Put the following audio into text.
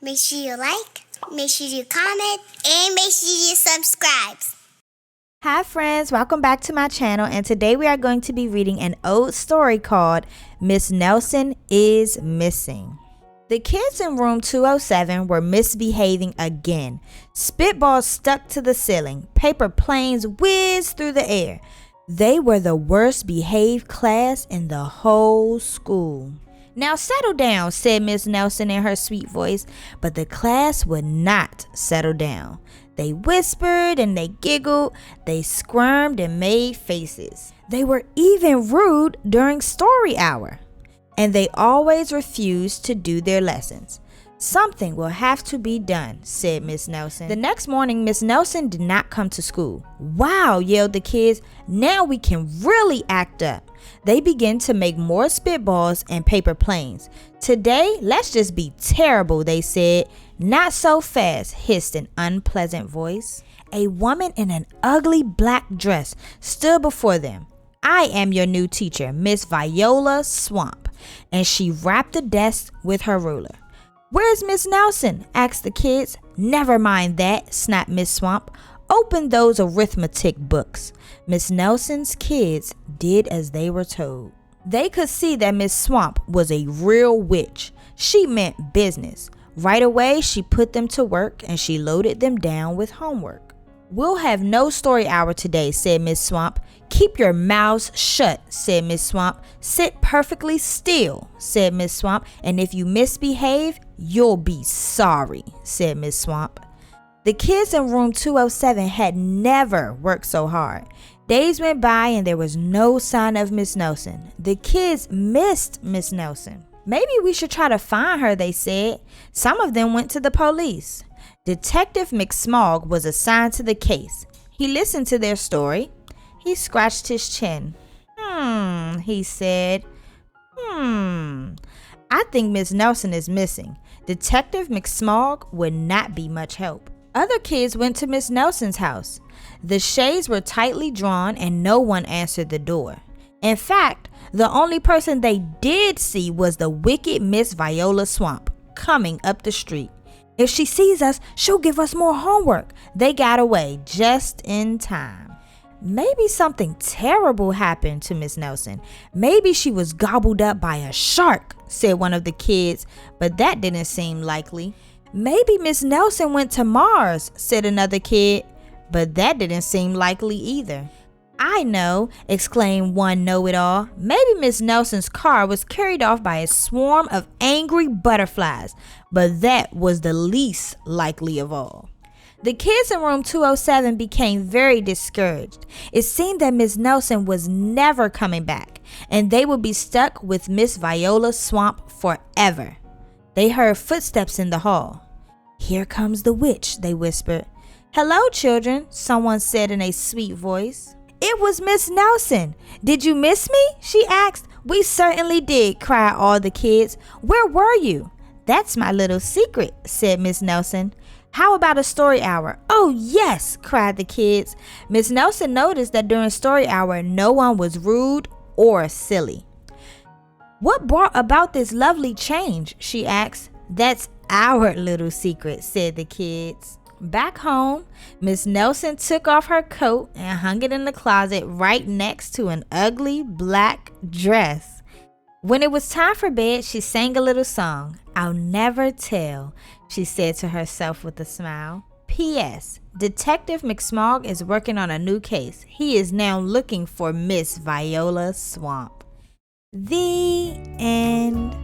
Make sure you like, make sure you comment, and make sure you subscribe. Hi friends, welcome back to my channel, and today we are going to be reading an old story called Miss Nelson is Missing. The kids in room 207 were misbehaving again. Spitballs stuck to the ceiling. Paper planes whizzed through the air. They were the worst behaved class in the whole school. "Now settle down," said Miss Nelson in her sweet voice, but the class would not settle down. They whispered and they giggled, they squirmed and made faces. They were even rude during story hour, and they always refused to do their lessons. "Something will have to be done," said Miss Nelson. The next morning, Miss Nelson did not come to school. "Wow," yelled the kids, "now we can really act up." They began to make more spitballs and paper planes. "Today, let's just be terrible," they said. "Not so fast," hissed an unpleasant voice. A woman in an ugly black dress stood before them. "I am your new teacher, Miss Viola Swamp," and she rapped the desk with her ruler. "Where's Miss Nelson?" asked the kids. "Never mind that," snapped Miss Swamp. "Open those arithmetic books." Miss Nelson's kids did as they were told. They could see that Miss Swamp was a real witch. She meant business. Right away, she put them to work and she loaded them down with homework. "We'll have no story hour today," said Miss Swamp. "Keep your mouths shut," said Miss Swamp. "Sit perfectly still," said Miss Swamp. "And if you misbehave, you'll be sorry," said Miss Swamp. The kids in room 207 had never worked so hard. Days went by and there was no sign of Miss Nelson. The kids missed Miss Nelson. "Maybe we should try to find her," they said. Some of them went to the police. Detective McSmogg was assigned to the case. He listened to their story. He scratched his chin. He said. I think Miss Nelson is missing. Detective McSmogg would not be much help." Other kids went to Miss Nelson's house. The shades were tightly drawn and no one answered the door. In fact, the only person they did see was the wicked Miss Viola Swamp coming up the street. "If she sees us, she'll give us more homework." They got away just in time. Maybe something terrible happened to Miss Nelson. "Maybe she was gobbled up by a shark," said one of the kids, but that didn't seem likely. "Maybe Miss Nelson went to Mars," said another kid, but that didn't seem likely either. "I know," exclaimed one know-it-all. "Maybe Miss Nelson's car was carried off by a swarm of angry butterflies," but that was the least likely of all. The kids in room 207 became very discouraged. It seemed that Miss Nelson was never coming back, and they would be stuck with Miss Viola Swamp forever. They heard footsteps in the hall. "Here comes the witch," they whispered. "Hello, children," someone said in a sweet voice. It was Miss Nelson. "Did you miss me?" she asked. "We certainly did," cried all the kids. "Where were you?" "That's my little secret," said Miss Nelson. "How about a story hour?" "Oh, yes," cried the kids. Miss Nelson noticed that during story hour, no one was rude or silly. "What brought about this lovely change?" she asked. "That's our little secret," said the kids. Back home, Miss Nelson took off her coat and hung it in the closet right next to an ugly black dress. When it was time for bed, she sang a little song. "I'll never tell," she said to herself with a smile. P.S. Detective McSmogg is working on a new case. He is now looking for Miss Viola Swamp. The end.